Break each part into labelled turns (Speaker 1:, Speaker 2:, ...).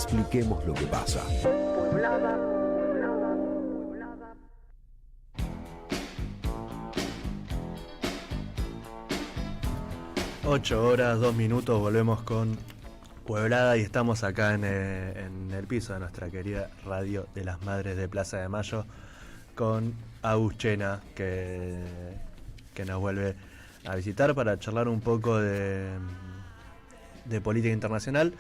Speaker 1: expliquemos lo que pasa.
Speaker 2: 8 horas, 2 minutos, volvemos con Pueblada y estamos acá en el piso de nuestra querida radio de las Madres de Plaza de Mayo con Agus Chena, que nos vuelve a visitar para charlar un poco de política internacional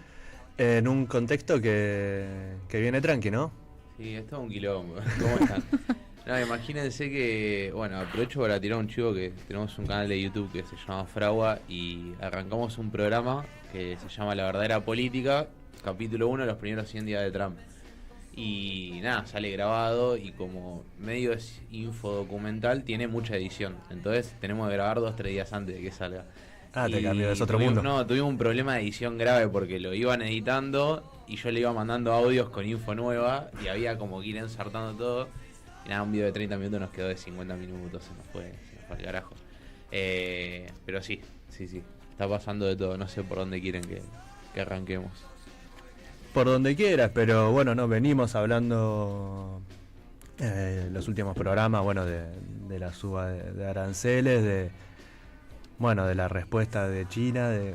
Speaker 2: en un contexto que viene tranqui, ¿no?
Speaker 3: Sí, esto es un quilombo. ¿Cómo están? No, imagínense que, bueno, aprovecho para tirar un chivo que tenemos un canal de YouTube que se llama Fragua y arrancamos un programa que se llama La Verdadera Política, capítulo 1, los primeros 100 días de Trump. Y nada, sale grabado y como medio es infodocumental, tiene mucha edición. Entonces tenemos que grabar 2-3 días antes de que salga.
Speaker 2: Te cambió, es otro mundo.
Speaker 3: No, tuvimos un problema de edición grave porque lo iban editando y yo le iba mandando audios con info nueva y había como que ir ensartando todo. Y nada, un video de 30 minutos nos quedó de 50 minutos, se nos fue al carajo. Pero sí, está pasando de todo, no sé por dónde quieren que arranquemos.
Speaker 2: Por donde quieras, pero bueno, no venimos hablando los últimos programas, bueno, de la suba de aranceles, de la respuesta de China, de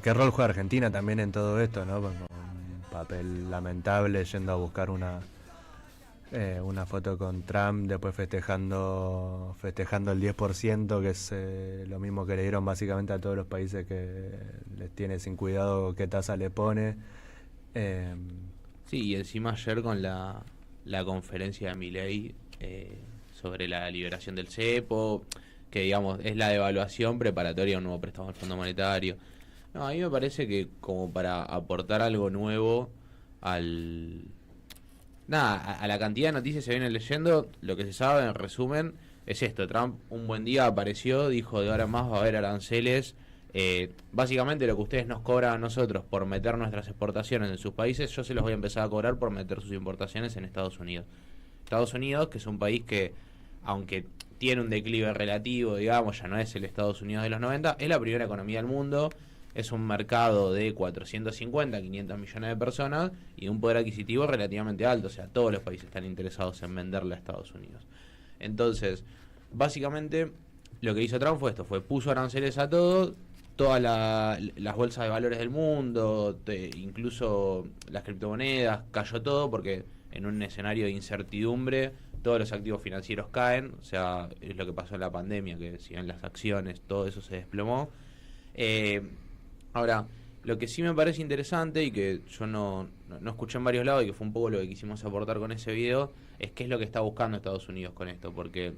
Speaker 2: qué rol juega Argentina también en todo esto, ¿no? Con un papel lamentable yendo a buscar una foto con Trump, después festejando el 10%, que es lo mismo que le dieron básicamente a todos los países que les tiene sin cuidado qué tasa le pone.
Speaker 3: Sí, y encima ayer con la conferencia de Milei sobre la liberación del cepo, que digamos es la devaluación preparatoria a un nuevo préstamo del Fondo Monetario. No, a mí me parece que como para aportar algo nuevo a la cantidad de noticias que se vienen leyendo, lo que se sabe en resumen es esto: Trump un buen día apareció, dijo de ahora en más va a haber aranceles. Básicamente lo que ustedes nos cobran a nosotros por meter nuestras exportaciones en sus países, yo se los voy a empezar a cobrar por meter sus importaciones en Estados Unidos. Estados Unidos, que es un país que, aunque tiene un declive relativo, digamos, ya no es el Estados Unidos de los 90, es la primera economía del mundo, es un mercado de 450, 500 millones de personas y de un poder adquisitivo relativamente alto, o sea, todos los países están interesados en venderle a Estados Unidos. Entonces, básicamente, lo que hizo Trump puso aranceles a todo, todas las bolsas de valores del mundo, incluso las criptomonedas, cayó todo porque en un escenario de incertidumbre todos los activos financieros caen, o sea, es lo que pasó en la pandemia, que si bien las acciones, todo eso se desplomó. Ahora, lo que sí me parece interesante y que yo no escuché en varios lados y que fue un poco lo que quisimos aportar con ese video, es qué es lo que está buscando Estados Unidos con esto, porque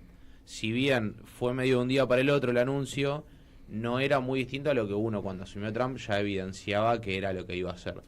Speaker 3: si bien fue medio de un día para el otro el anuncio, no era muy distinto a lo que uno cuando asumió Trump ya evidenciaba que era lo que iba a hacer.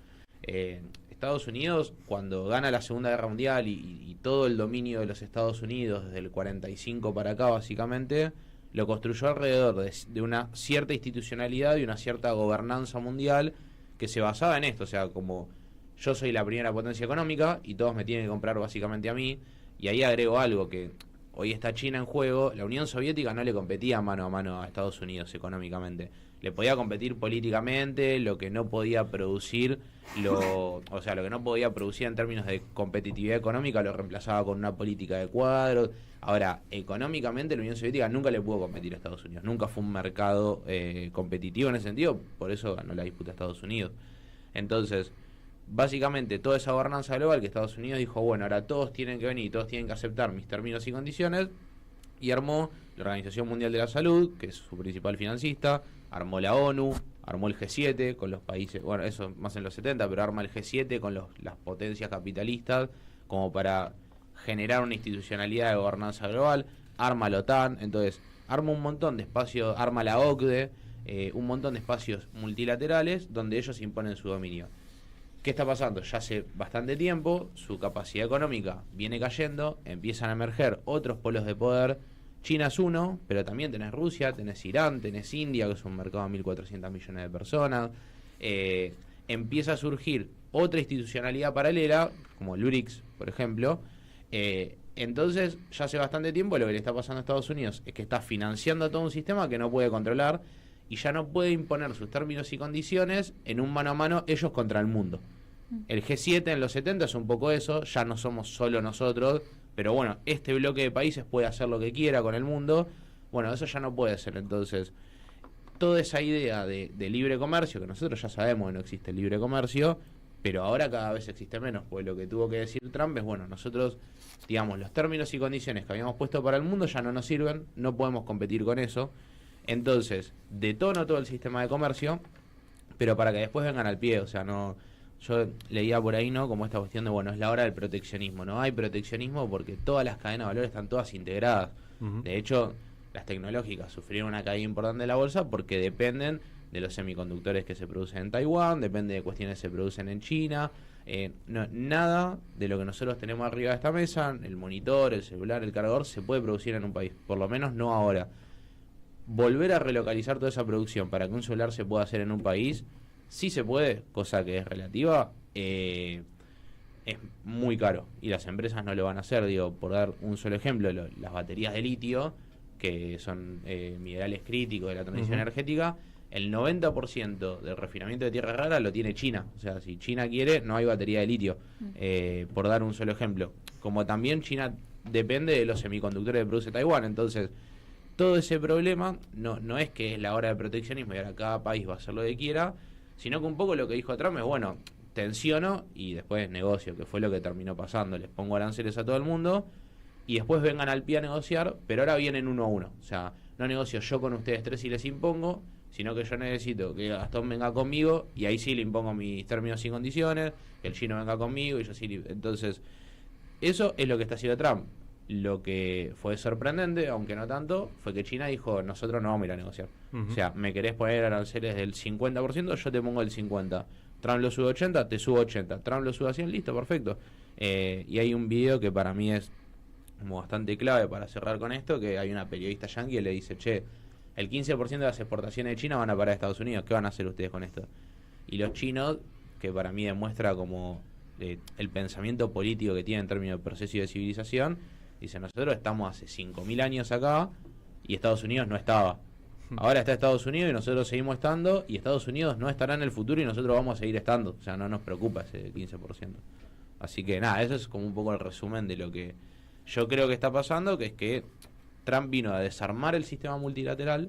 Speaker 3: Estados Unidos, cuando gana la Segunda Guerra Mundial y todo el dominio de los Estados Unidos desde el 45 para acá básicamente, lo construyó alrededor de una cierta institucionalidad y una cierta gobernanza mundial que se basaba en esto, o sea, como yo soy la primera potencia económica y todos me tienen que comprar básicamente a mí, y ahí agrego algo que hoy está China en juego. La Unión Soviética no le competía mano a mano a Estados Unidos económicamente, le podía competir políticamente, lo que no podía producir, lo que no podía producir en términos de competitividad económica lo reemplazaba con una política de cuadros. Ahora, económicamente la Unión Soviética nunca le pudo competir a Estados Unidos, nunca fue un mercado competitivo en ese sentido, por eso ganó la disputa a Estados Unidos. Entonces, básicamente toda esa gobernanza global que Estados Unidos dijo, bueno, ahora todos tienen que venir, todos tienen que aceptar mis términos y condiciones, y armó la Organización Mundial de la Salud, que es su principal financista, armó la ONU, armó el G7 con los países, bueno, eso más en los 70, pero arma el G7 con las potencias capitalistas como para generar una institucionalidad de gobernanza global, arma la OTAN, entonces arma un montón de espacios, arma la OCDE, un montón de espacios multilaterales donde ellos imponen su dominio. ¿Qué está pasando? Ya hace bastante tiempo su capacidad económica viene cayendo, empiezan a emerger otros polos de poder. China es uno, pero también tenés Rusia, tenés Irán, tenés India, que es un mercado de 1.400 millones de personas. Empieza a surgir otra institucionalidad paralela, como el BRICS, por ejemplo. Entonces, ya hace bastante tiempo lo que le está pasando a Estados Unidos es que está financiando todo un sistema que no puede controlar y ya no puede imponer sus términos y condiciones en un mano a mano ellos contra el mundo. El G7 en los 70 es un poco eso, ya no somos solo nosotros, pero bueno, este bloque de países puede hacer lo que quiera con el mundo, bueno, eso ya no puede ser. Entonces, toda esa idea de libre comercio, que nosotros ya sabemos que no existe el libre comercio, pero ahora cada vez existe menos, pues lo que tuvo que decir Trump es, bueno, nosotros, digamos, los términos y condiciones que habíamos puesto para el mundo ya no nos sirven, no podemos competir con eso, entonces detono todo el sistema de comercio, pero para que después vengan al pie, o sea, no... Yo leía por ahí, ¿no? Como esta cuestión de, bueno, es la hora del proteccionismo. No hay proteccionismo porque todas las cadenas de valor están todas integradas. De hecho, las tecnológicas sufrieron una caída importante de la bolsa porque dependen de los semiconductores que se producen en Taiwán, depende de cuestiones que se producen en China. Nada de lo que nosotros tenemos arriba de esta mesa, el monitor, el celular, el cargador, se puede producir en un país. Por lo menos no ahora. Volver a relocalizar toda esa producción para que un celular se pueda hacer en un país... Sí se puede, cosa que es relativa, es muy caro y las empresas no lo van a hacer. Digo, por dar un solo ejemplo, las baterías de litio, que son minerales críticos de la transición energética, el 90% del refinamiento de tierra rara lo tiene China. O sea, si China quiere, no hay batería de litio, por dar un solo ejemplo. Como también China depende de los semiconductores que produce Taiwán, entonces... Todo ese problema no es que es la hora de proteccionismo y ahora cada país va a hacer lo que quiera, sino que un poco lo que dijo Trump es, bueno, tensiono y después negocio, que fue lo que terminó pasando. Les pongo aranceles a todo el mundo y después vengan al pie a negociar, pero ahora vienen uno a uno. O sea, no negocio yo con ustedes tres y les impongo, sino que yo necesito que Gastón venga conmigo y ahí sí le impongo mis términos y condiciones, que el chino venga conmigo y yo sí. Entonces, eso es lo que está haciendo Trump. Lo que fue sorprendente, aunque no tanto, fue que China dijo, nosotros no vamos a ir a negociar. O sea, me querés poner aranceles del 50%, yo te pongo el 50%. Trump lo sube 80%, te subo 80%. Trump lo sube a 100%, listo, perfecto. Y hay un video que para mí es como bastante clave para cerrar con esto, que hay una periodista yankee que le dice, che, el 15% de las exportaciones de China van a parar a Estados Unidos, ¿qué van a hacer ustedes con esto? Y los chinos, que para mí demuestra como el pensamiento político que tienen en términos de proceso y de civilización, dice, nosotros estamos hace 5.000 años acá y Estados Unidos no estaba. Ahora está Estados Unidos y nosotros seguimos estando y Estados Unidos no estará en el futuro y nosotros vamos a seguir estando. O sea, no nos preocupa ese 15%. Así que nada, eso es como un poco el resumen de lo que yo creo que está pasando, que es que Trump vino a desarmar el sistema multilateral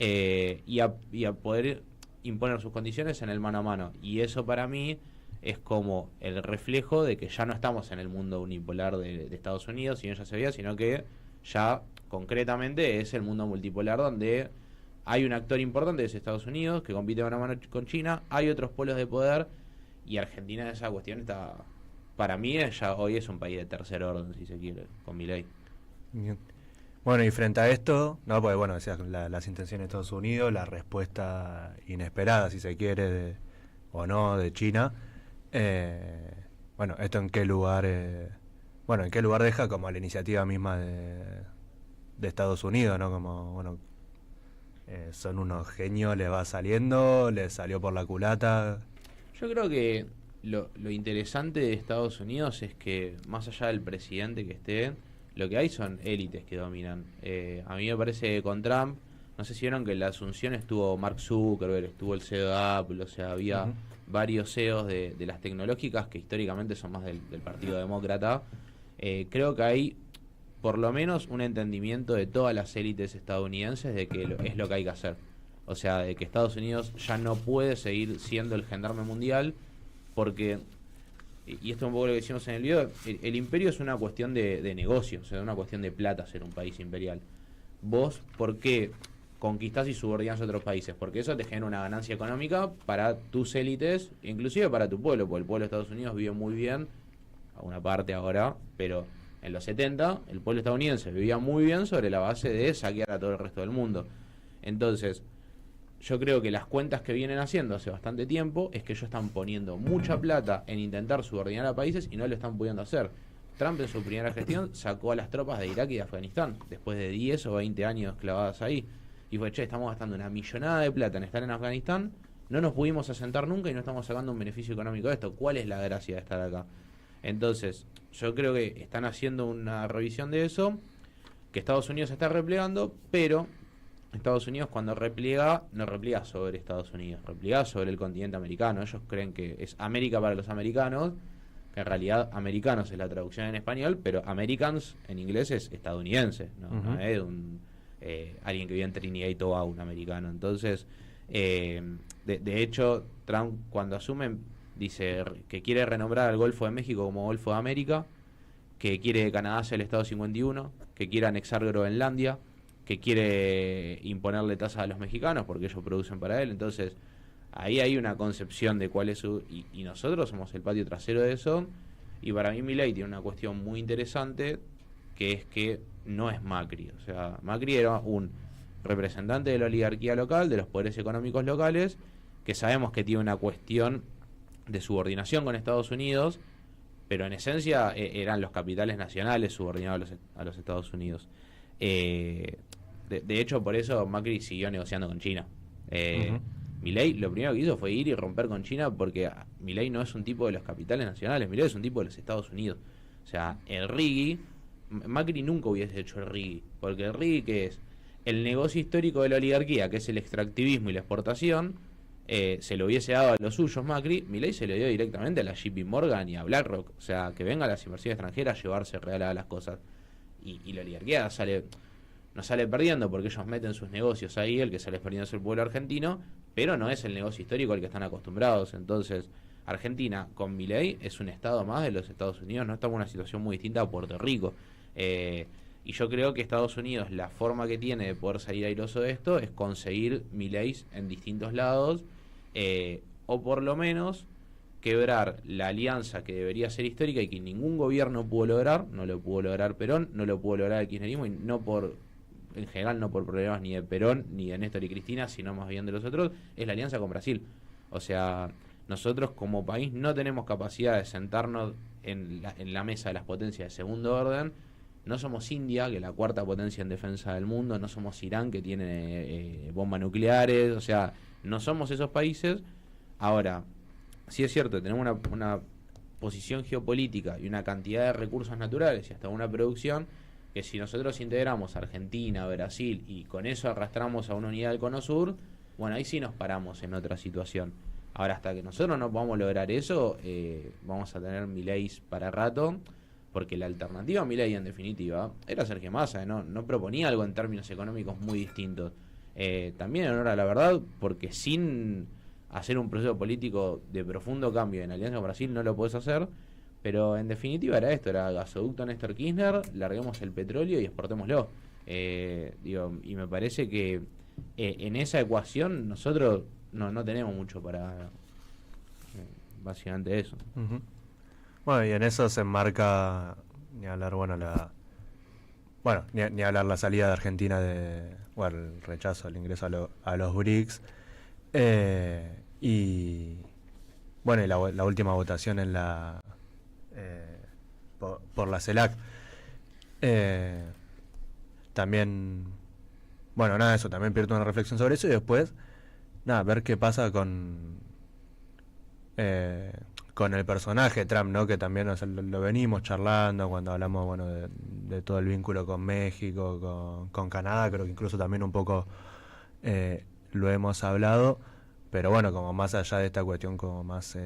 Speaker 3: y a poder imponer sus condiciones en el mano a mano. Y eso para mí... es como el reflejo de que ya no estamos en el mundo unipolar de Estados Unidos, si no ya se veía, sino que ya concretamente es el mundo multipolar donde hay un actor importante, es Estados Unidos, que compite mano a mano con China, hay otros polos de poder, y Argentina en esa cuestión está, para mí, ya hoy es un país de tercer orden, si se quiere, con Milei.
Speaker 2: Bien. Bueno, y frente a esto, no, pues bueno, decías las intenciones de Estados Unidos, la respuesta inesperada, si se quiere, o no, de China. Bueno, esto en qué lugar deja como la iniciativa misma de Estados Unidos, ¿no? Como, bueno, son unos genios, les va saliendo, les salió por la culata.
Speaker 3: Yo creo que lo interesante de Estados Unidos es que más allá del presidente que esté, lo que hay son élites que dominan. A mí me parece que con Trump, no sé si vieron que en la asunción estuvo Mark Zuckerberg, estuvo el CEO de Apple, o sea, había varios CEOs de las tecnológicas que históricamente son más del Partido Demócrata. Creo que hay por lo menos un entendimiento de todas las élites estadounidenses de que es lo que hay que hacer. O sea, de que Estados Unidos ya no puede seguir siendo el gendarme mundial porque, y esto es un poco lo que decimos en el video, el imperio es una cuestión de negocio, o sea, una cuestión de plata ser un país imperial. Vos, ¿por qué conquistás y subordinás a otros países? Porque eso te genera una ganancia económica para tus élites, inclusive para tu pueblo, porque el pueblo de Estados Unidos vive muy bien, a una parte ahora, pero en los 70 el pueblo estadounidense vivía muy bien sobre la base de saquear a todo el resto del mundo. Entonces, yo creo que las cuentas que vienen haciendo hace bastante tiempo es que ellos están poniendo mucha plata en intentar subordinar a países y no lo están pudiendo hacer. Trump en su primera gestión sacó a las tropas de Irak y de Afganistán, después de 10 o 20 años clavadas ahí. Y fue, che, estamos gastando una millonada de plata en estar en Afganistán, no nos pudimos asentar nunca y no estamos sacando un beneficio económico de esto. ¿Cuál es la gracia de estar acá? Entonces, yo creo que están haciendo una revisión de eso, que Estados Unidos se está replegando, pero Estados Unidos cuando repliega, no repliega sobre Estados Unidos, repliega sobre el continente americano. Ellos creen que es América para los americanos, que en realidad americanos es la traducción en español, pero Americans en inglés es estadounidense, no es alguien que vive en Trinidad y Tobago, un americano. Entonces, de hecho, Trump cuando asume dice que quiere renombrar al Golfo de México como Golfo de América, que quiere que Canadá sea el Estado 51, que quiere anexar Groenlandia, que quiere imponerle tasas a los mexicanos porque ellos producen para él. Entonces, ahí hay una concepción de cuál es su... Y nosotros somos el patio trasero de eso. Y para mí Milei tiene una cuestión muy interesante, que es que no es Macri. O sea, Macri era un representante de la oligarquía local, de los poderes económicos locales, que sabemos que tiene una cuestión de subordinación con Estados Unidos, pero en esencia eran los capitales nacionales subordinados a los Estados Unidos. De hecho, por eso Macri siguió negociando con China. Milei lo primero que hizo fue ir y romper con China, porque Milei no es un tipo de los capitales nacionales, Milei es un tipo de los Estados Unidos. O sea, el RIGI, Macri nunca hubiese hecho el RIGI, porque el RIGI, que es el negocio histórico de la oligarquía, que es el extractivismo y la exportación, se lo hubiese dado a los suyos Macri. Milei se lo dio directamente a la JP Morgan y a BlackRock. O sea, que vengan las inversiones extranjeras a llevarse real a las cosas. Y la oligarquía no sale perdiendo porque ellos meten sus negocios ahí, el que sale perdiendo es el pueblo argentino, pero no es el negocio histórico al que están acostumbrados. Entonces, Argentina con Milei es un estado más de los Estados Unidos, no estamos en una situación muy distinta a Puerto Rico. Y yo creo que Estados Unidos, la forma que tiene de poder salir airoso de esto es conseguir Mileis en distintos lados, o por lo menos quebrar la alianza que debería ser histórica y que ningún gobierno pudo lograr. No lo pudo lograr Perón, no lo pudo lograr el kirchnerismo, y en general no por problemas ni de Perón ni de Néstor y Cristina, sino más bien de los otros, es la alianza con Brasil. O sea, nosotros como país no tenemos capacidad de sentarnos en la mesa de las potencias de segundo orden. No somos India, que es la cuarta potencia en defensa del mundo, no somos Irán, que tiene bombas nucleares. O sea, no somos esos países. Ahora, sí es cierto, tenemos una posición geopolítica y una cantidad de recursos naturales y hasta una producción que si nosotros integramos Argentina, Brasil y con eso arrastramos a una unidad del Cono Sur, bueno, ahí sí nos paramos en otra situación. Ahora, hasta que nosotros no podamos lograr eso, vamos a tener Mileis para rato, porque la alternativa a Milei, en definitiva, era Sergio Massa, no proponía algo en términos económicos muy distintos. También en honor a la verdad, porque sin hacer un proceso político de profundo cambio en Alianza con Brasil no lo podés hacer, pero en definitiva era gasoducto Néstor Kirchner, larguemos el petróleo y exportémoslo. Y me parece que en esa ecuación nosotros no tenemos mucho para básicamente eso.
Speaker 2: Uh-huh. Bueno, y en eso se enmarca, ni hablar, ni hablar la salida de Argentina el rechazo al ingreso a los BRICS, y la última votación en por la CELAC. También, eso, también pierdo una reflexión sobre eso y después, ver qué pasa con el personaje Trump, ¿no? Que también lo venimos charlando cuando hablamos, de todo el vínculo con México, con Canadá, creo que incluso también un poco lo hemos hablado, pero como más allá de esta cuestión como más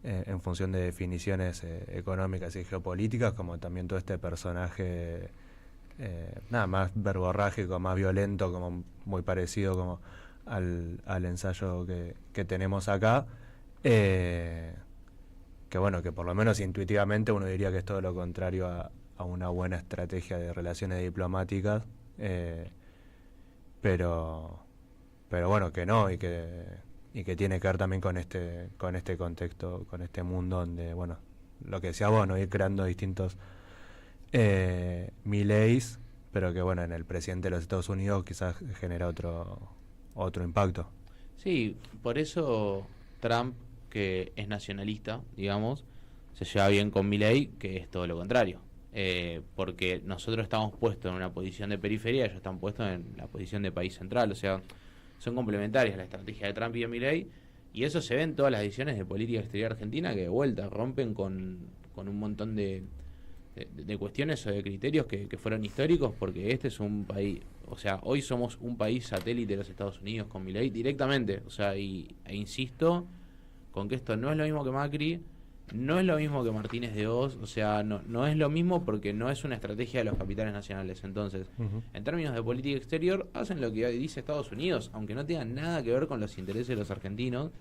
Speaker 2: en función de definiciones económicas y geopolíticas, como también todo este personaje más verborrágico, más violento, como muy parecido como al ensayo que tenemos acá, que por lo menos intuitivamente uno diría que es todo lo contrario a una buena estrategia de relaciones diplomáticas, pero que no, y que tiene que ver también con este contexto, con este mundo donde, lo que decía vos, ir creando distintos Mileis, pero que en el presidente de los Estados Unidos quizás genera otro impacto.
Speaker 3: Sí, por eso Trump, que es nacionalista, digamos, se lleva bien con Milei, que es todo lo contrario. Porque nosotros estamos puestos en una posición de periferia, ellos están puestos en la posición de país central. O sea, son complementarias la estrategia de Trump y de Milei, y eso se ve en todas las decisiones de política exterior argentina, que de vuelta rompen con un montón de de cuestiones o de criterios que fueron históricos, porque este es un país, o sea, hoy somos un país satélite de los Estados Unidos con Milei directamente, o sea, e insisto con que esto no es lo mismo que Macri, no es lo mismo que Martínez de Oz, o sea, no es lo mismo porque no es una estrategia de los capitales nacionales. Entonces, en términos de política exterior, hacen lo que dice Estados Unidos, aunque no tenga nada que ver con los intereses de los argentinos.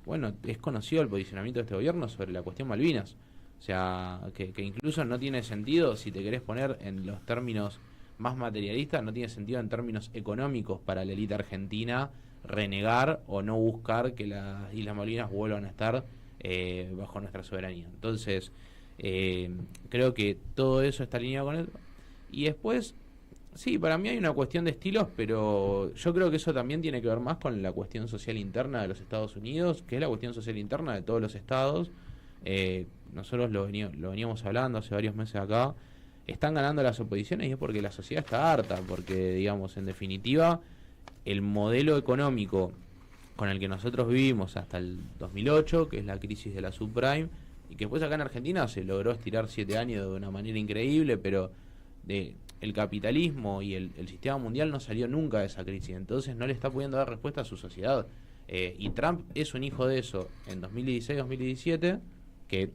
Speaker 3: Bueno, es conocido el posicionamiento de este gobierno sobre la cuestión Malvinas. O sea, que incluso no tiene sentido, si te querés poner en los términos más materialistas, no tiene sentido en términos económicos para la élite argentina renegar o no buscar que las Islas Malvinas vuelvan a estar bajo nuestra soberanía. Entonces, creo que todo eso está alineado con él. Y después, sí, para mí hay una cuestión de estilos, pero yo creo que eso también tiene que ver más con la cuestión social interna de los Estados Unidos, que es la cuestión social interna de todos los estados. Nosotros lo veníamos hablando hace varios meses acá. Están ganando las oposiciones y es porque la sociedad está harta, porque, digamos, en definitiva, el modelo económico con el que nosotros vivimos hasta el 2008, que es la crisis de la subprime, y que después acá en Argentina se logró estirar 7 años de una manera increíble, pero el capitalismo y el sistema mundial no salió nunca de esa crisis, entonces no le está pudiendo dar respuesta a su sociedad. Y Trump es un hijo de eso en 2016-2017, que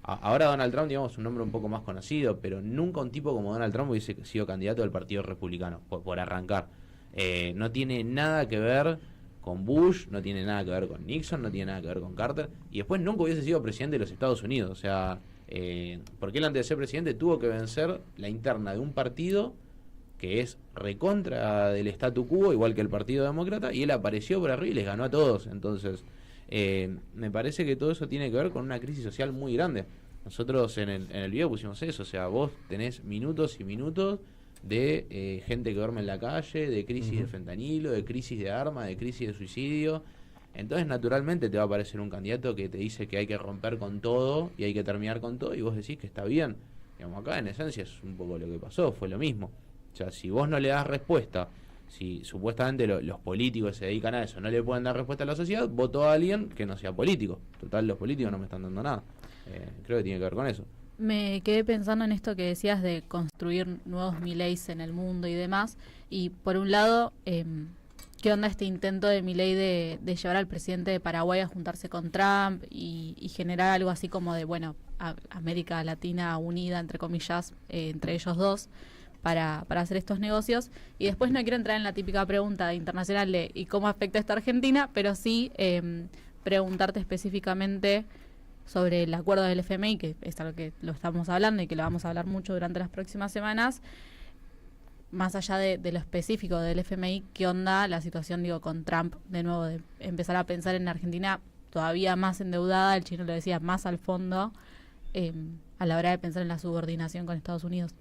Speaker 3: ahora Donald Trump, digamos, es un nombre un poco más conocido, pero nunca un tipo como Donald Trump hubiese sido candidato del Partido Republicano, por arrancar. No tiene nada que ver con Bush, no tiene nada que ver con Nixon, no tiene nada que ver con Carter, y después nunca hubiese sido presidente de los Estados Unidos. O sea, porque él antes de ser presidente tuvo que vencer la interna de un partido que es recontra del statu quo, igual que el Partido Demócrata, y él apareció por arriba y les ganó a todos. Entonces, me parece que todo eso tiene que ver con una crisis social muy grande. Nosotros en el video pusimos eso, o sea, vos tenés minutos y minutos de gente que duerme en la calle, de crisis de fentanilo, de crisis de armas, de crisis de suicidio. Entonces, naturalmente te va a aparecer un candidato que te dice que hay que romper con todo y hay que terminar con todo, y vos decís que está bien. Digamos, acá en esencia es un poco lo que pasó, fue lo mismo. O sea, si vos no le das respuesta, si supuestamente los políticos que se dedican a eso no le pueden dar respuesta a la sociedad, votó a alguien que no sea político. Total, los políticos no me están dando nada. Creo que tiene que ver con eso.
Speaker 1: Me quedé pensando en esto que decías de construir nuevos Mileis en el mundo y demás. Y por un lado, ¿qué onda este intento de Milei de llevar al presidente de Paraguay a juntarse con Trump y generar algo así como de, bueno, América Latina unida, entre comillas, entre ellos dos, para hacer estos negocios? Y después no quiero entrar en la típica pregunta internacional de ¿y cómo afecta esto a Argentina? Pero sí preguntarte específicamente sobre el acuerdo del FMI, que es algo que lo estamos hablando y que lo vamos a hablar mucho durante las próximas semanas. Más allá de lo específico del FMI, ¿qué onda la situación, digo, con Trump? De nuevo, de empezar a pensar en Argentina todavía más endeudada, el chino lo decía, más al fondo, a la hora de pensar en la subordinación con Estados Unidos.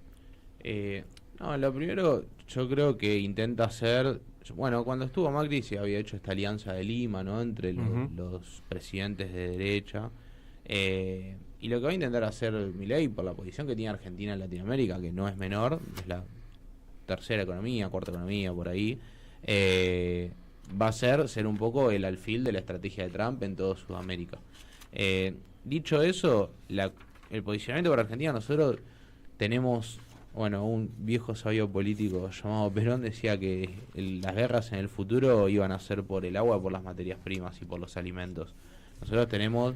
Speaker 3: No, lo primero, yo creo que intenta hacer, bueno, cuando estuvo Macri se había hecho esta alianza de Lima, ¿no?, entre los presidentes de derecha, y lo que va a intentar hacer Milei, por la posición que tiene Argentina en Latinoamérica, que no es menor, es la tercera economía, cuarta economía, por ahí, va a ser un poco el alfil de la estrategia de Trump en toda Sudamérica. Dicho eso, el posicionamiento para Argentina, nosotros tenemos, bueno, un viejo sabio político llamado Perón decía que las guerras en el futuro iban a ser por el agua, por las materias primas y por los alimentos. Nosotros tenemos,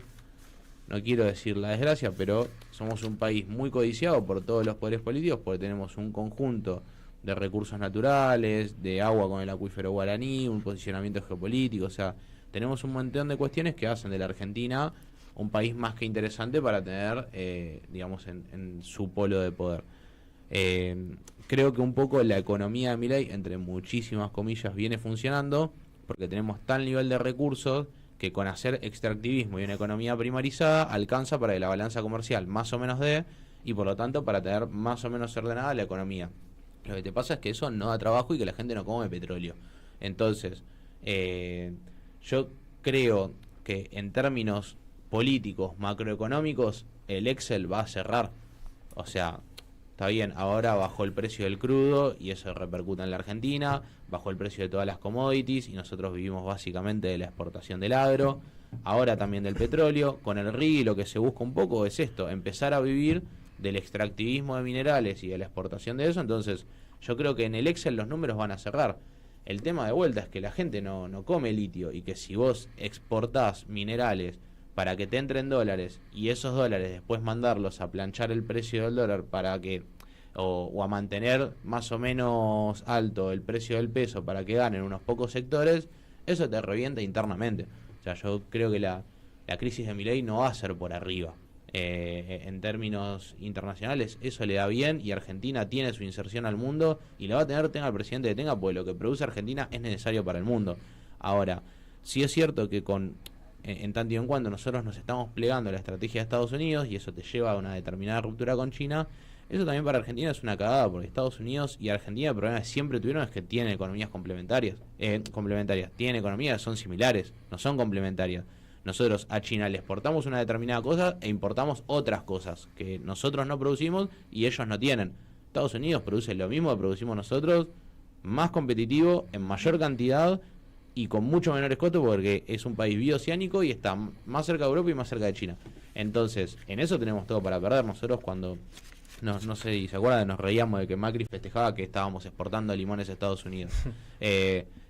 Speaker 3: no quiero decir la desgracia, pero somos un país muy codiciado por todos los poderes políticos porque tenemos un conjunto de recursos naturales, de agua con el acuífero guaraní, un posicionamiento geopolítico, o sea, tenemos un montón de cuestiones que hacen de la Argentina un país más que interesante para tener, digamos, en su polo de poder. Creo que un poco la economía de Milei, entre muchísimas comillas, viene funcionando porque tenemos tal nivel de recursos que con hacer extractivismo y una economía primarizada alcanza para que la balanza comercial más o menos dé, y por lo tanto para tener más o menos ordenada la economía. Lo que te pasa es que eso no da trabajo y que la gente no come petróleo. Entonces, yo creo que en términos políticos, macroeconómicos, el Excel va a cerrar. O sea, está bien, ahora bajó el precio del crudo y eso repercuta en la Argentina, bajó el precio de todas las commodities y nosotros vivimos básicamente de la exportación del agro, ahora también del petróleo. Con el RIGI lo que se busca un poco es esto, empezar a vivir del extractivismo de minerales y de la exportación de eso, entonces yo creo que en el Excel los números van a cerrar. El tema de vuelta es que la gente no come litio y que si vos exportás minerales para que te entren dólares y esos dólares después mandarlos a planchar el precio del dólar para que o a mantener más o menos alto el precio del peso para que ganen unos pocos sectores, eso te revienta internamente. O sea, yo creo que la crisis de Milei no va a ser por arriba. En términos internacionales eso le da bien y Argentina tiene su inserción al mundo y la va a tener, tenga el presidente que tenga, porque lo que produce Argentina es necesario para el mundo. Ahora, sí es cierto que en tanto y en cuanto nosotros nos estamos plegando a la estrategia de Estados Unidos y eso te lleva a una determinada ruptura con China, eso también para Argentina es una cagada, porque Estados Unidos y Argentina el problema que siempre tuvieron es que tienen economías complementarias, tienen economías que son similares, no son complementarias. Nosotros a China le exportamos una determinada cosa e importamos otras cosas que nosotros no producimos y ellos no tienen. Estados Unidos produce lo mismo que producimos nosotros, más competitivo, en mayor cantidad y con mucho menores costos, porque es un país bioceánico y está más cerca de Europa y más cerca de China. Entonces, en eso tenemos todo para perder. Nosotros cuando, no sé si se acuerdan, nos reíamos de que Macri festejaba que estábamos exportando limones a Estados Unidos.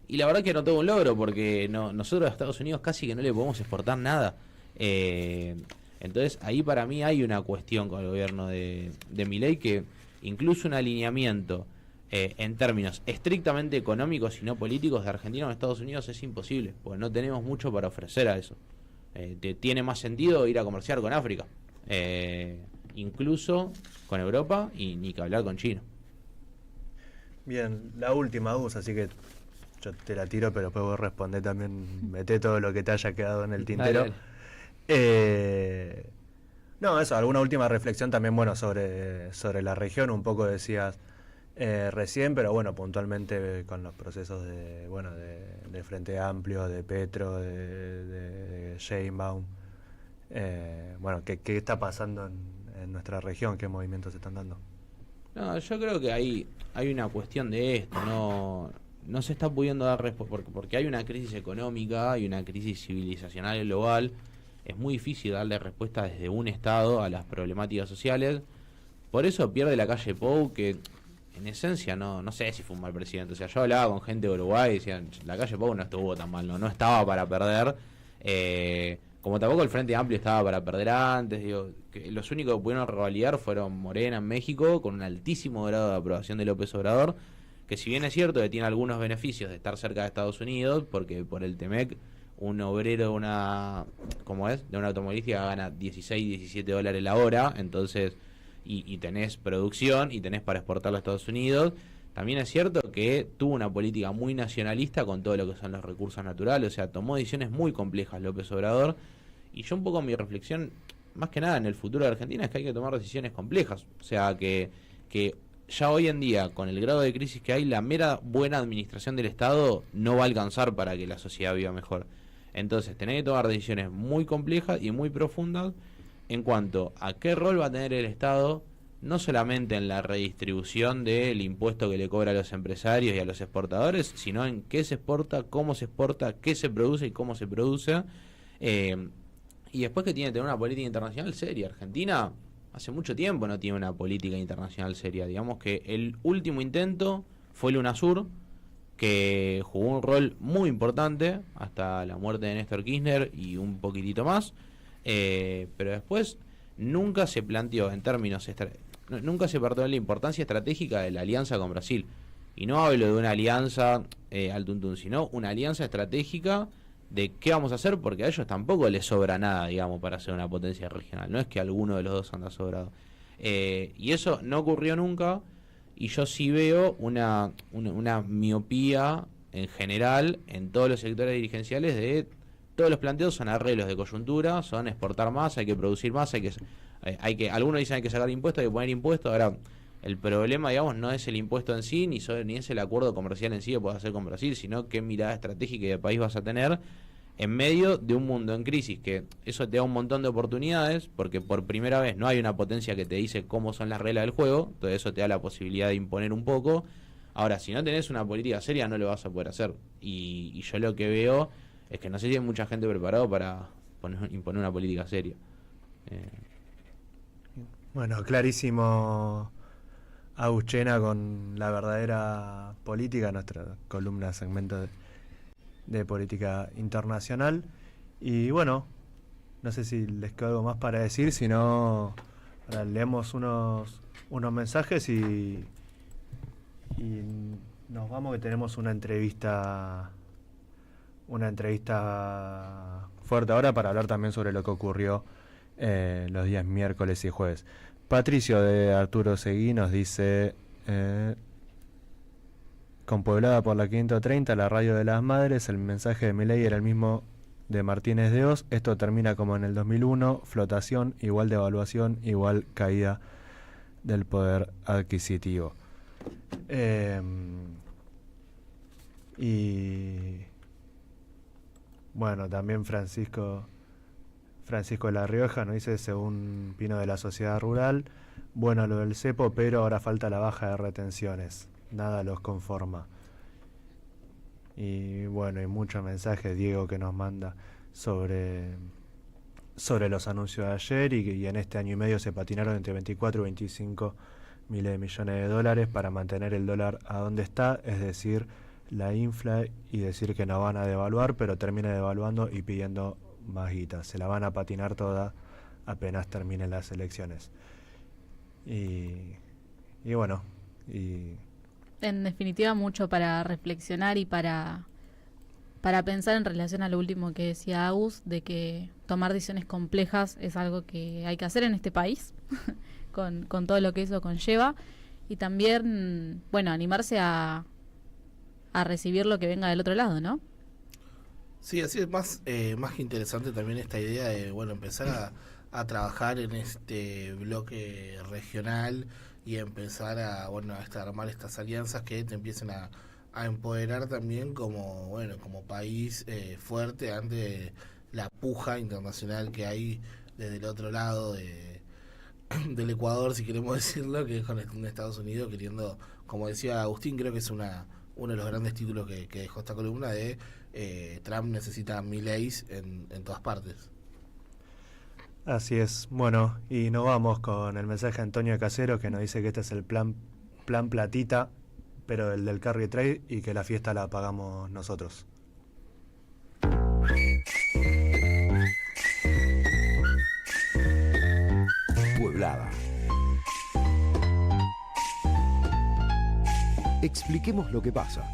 Speaker 3: Y la verdad que no todo un logro, porque nosotros a Estados Unidos casi que no le podemos exportar nada. Entonces ahí para mí hay una cuestión con el gobierno de Milei, que incluso un alineamiento en términos estrictamente económicos y no políticos de Argentina con Estados Unidos es imposible, porque no tenemos mucho para ofrecer a eso. Tiene más sentido ir a comerciar con África, incluso con Europa, y ni que hablar con China.
Speaker 2: Bien, la última, Gus, así que yo te la tiro, pero después vos respondés también, meté todo lo que te haya quedado en el tintero. No, eso, alguna última reflexión también, bueno, sobre la región, un poco decías recién, pero bueno, puntualmente con los procesos de Frente Amplio, de Petro, de Sheinbaum, bueno, ¿qué está pasando en nuestra región? ¿Qué movimientos se están dando?
Speaker 3: No, yo creo que hay una cuestión de esto, no se está pudiendo dar respuesta, porque hay una crisis económica, hay una crisis civilizacional global, es muy difícil darle respuesta desde un Estado a las problemáticas sociales. Por eso pierde la calle Pou, que en esencia no sé si fue un mal presidente. O sea, yo hablaba con gente de Uruguay y decían, la calle Pou no estuvo tan mal, no estaba para perder, como tampoco el Frente Amplio estaba para perder antes. Digo, que los únicos que pudieron revalidar fueron Morena en México, con un altísimo grado de aprobación de López Obrador, que si bien es cierto que tiene algunos beneficios de estar cerca de Estados Unidos, porque por el TEMEC un obrero de una automovilística gana 16, 17 dólares la hora, entonces y tenés producción y tenés para exportarlo a Estados Unidos. También es cierto que tuvo una política muy nacionalista con todo lo que son los recursos naturales, o sea, tomó decisiones muy complejas López Obrador, y yo un poco mi reflexión, más que nada en el futuro de Argentina, es que hay que tomar decisiones complejas, o sea, que ya hoy en día, con el grado de crisis que hay, la mera buena administración del Estado no va a alcanzar para que la sociedad viva mejor. Entonces, tenés que tomar decisiones muy complejas y muy profundas en cuanto a qué rol va a tener el Estado, no solamente en la redistribución del impuesto que le cobra a los empresarios y a los exportadores, sino en qué se exporta, cómo se exporta, qué se produce y cómo se produce. Y después que tiene que tener una política internacional seria. Argentina hace mucho tiempo no tiene una política internacional seria. Digamos que el último intento fue el UNASUR, que jugó un rol muy importante hasta la muerte de Néstor Kirchner y un poquitito más, pero después nunca se planteó en términos nunca se partió de la importancia estratégica de la alianza con Brasil. Y no hablo de una alianza al tuntún, sino una alianza estratégica de qué vamos a hacer, porque a ellos tampoco les sobra nada, digamos, para ser una potencia regional. No es que alguno de los dos anda sobrado. Y eso no ocurrió nunca, y yo sí veo una miopía en general en todos los sectores dirigenciales de todos los planteos son arreglos de coyuntura, son exportar más, hay que producir más, algunos dicen hay que sacar impuestos, hay que poner impuestos. Ahora, el problema, digamos, no es el impuesto en sí, ni es el acuerdo comercial en sí que puedas hacer con Brasil, sino qué mirada estratégica de país vas a tener en medio de un mundo en crisis, que eso te da un montón de oportunidades, porque por primera vez no hay una potencia que te dice cómo son las reglas del juego, todo eso te da la posibilidad de imponer un poco. Ahora, si no tenés una política seria, no lo vas a poder hacer. Y yo lo que veo es que no sé si hay mucha gente preparada para imponer una política seria.
Speaker 2: Bueno, clarísimo Aguchena con la verdadera política, nuestra columna segmento de política internacional. Y bueno, no sé si les queda algo más para decir, si no, ahora leemos unos mensajes y nos vamos, que tenemos una entrevista fuerte ahora para hablar también sobre lo que ocurrió los días miércoles y jueves. Patricio de Arturo Seguí nos dice: compueblada por la 530, la radio de las madres, el mensaje de Milei era el mismo de Martínez de Oz. Esto termina como en el 2001, flotación, igual devaluación, igual caída del poder adquisitivo. Y bueno, también Francisco de La Rioja nos dice, según Pino de la Sociedad Rural, bueno lo del cepo, pero ahora falta la baja de retenciones, nada los conforma. Y bueno, hay muchos mensajes, Diego, que nos manda sobre los anuncios de ayer, y en este año y medio se patinaron entre 24 y 25 miles de millones de dólares para mantener el dólar a donde está, es decir, la infla, y decir que no van a devaluar, pero termina devaluando y pidiendo más guita. Se la van a patinar toda apenas terminen las elecciones. Y bueno,
Speaker 1: en definitiva, mucho para reflexionar y para pensar en relación a lo último que decía Agus, de que tomar decisiones complejas es algo que hay que hacer en este país, con todo lo que eso conlleva, y también, bueno, animarse a recibir lo que venga del otro lado, ¿no?
Speaker 4: Sí, así es más que interesante también esta idea de, bueno, empezar a trabajar en este bloque regional y empezar a armar estas alianzas que te empiecen a empoderar también como país fuerte ante la puja internacional que hay desde el otro lado del Ecuador, si queremos decirlo, que es con Estados Unidos queriendo, como decía Agustín, creo que es uno de los grandes títulos que dejó esta columna de Trump necesita Mileis en todas partes.
Speaker 2: así es. Bueno, y nos vamos con el mensaje de Antonio Casero, que nos dice que este es el plan platita, pero el del carry trade, y que la fiesta la pagamos nosotros.
Speaker 5: Pueblada. Expliquemos lo que pasa.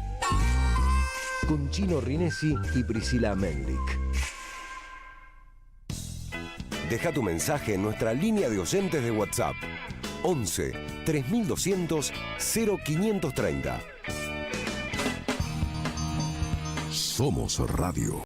Speaker 5: Con Chino Rinesi y Priscila Mendic. Deja tu mensaje en nuestra línea de oyentes de WhatsApp. 11 3200 0530. Somos Radio.